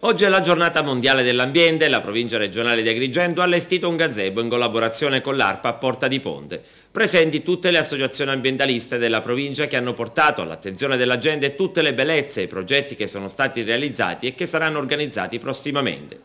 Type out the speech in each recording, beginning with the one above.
Oggi è la giornata mondiale dell'ambiente e la provincia regionale di Agrigento ha allestito un gazebo in collaborazione con l'ARPA a Porta di Ponte. Presenti tutte le associazioni ambientaliste della provincia che hanno portato all'attenzione della gente tutte le bellezze e i progetti che sono stati realizzati e che saranno organizzati prossimamente.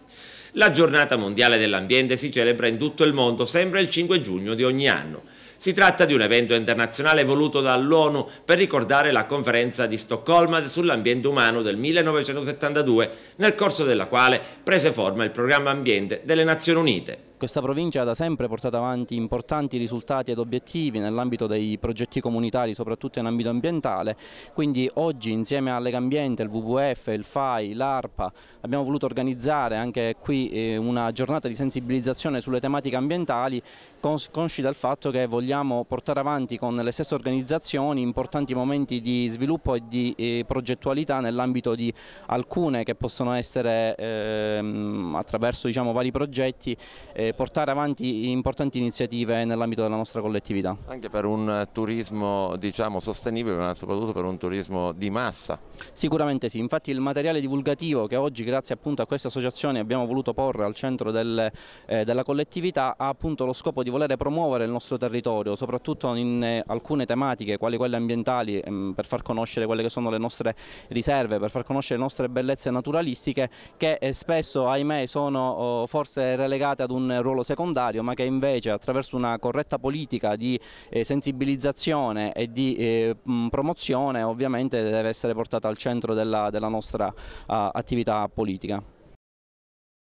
La giornata mondiale dell'ambiente si celebra in tutto il mondo sempre il 5 giugno di ogni anno. Si tratta di un evento internazionale voluto dall'ONU per ricordare la conferenza di Stoccolma sull'ambiente umano del 1972, nel corso della quale prese forma il programma ambiente delle Nazioni Unite. Questa provincia ha da sempre portato avanti importanti risultati ed obiettivi nell'ambito dei progetti comunitari, soprattutto in ambito ambientale, quindi oggi insieme a Legambiente, il WWF, il FAI, l'ARPA abbiamo voluto organizzare anche qui una giornata di sensibilizzazione sulle tematiche ambientali, consci del fatto che vogliamo portare avanti con le stesse organizzazioni importanti momenti di sviluppo e di progettualità nell'ambito di alcune che possono essere attraverso vari progetti portare avanti importanti iniziative nell'ambito della nostra collettività. Anche per un turismo sostenibile, ma soprattutto per un turismo di massa. Sicuramente sì, infatti il materiale divulgativo che oggi grazie appunto a queste associazioni abbiamo voluto porre al centro della collettività ha appunto lo scopo di volere promuovere il nostro territorio, soprattutto in alcune tematiche quali quelle ambientali, per far conoscere quelle che sono le nostre riserve, per far conoscere le nostre bellezze naturalistiche che spesso ahimè sono forse relegate ad un ruolo secondario, ma che invece attraverso una corretta politica di sensibilizzazione e di promozione ovviamente deve essere portata al centro della nostra attività politica.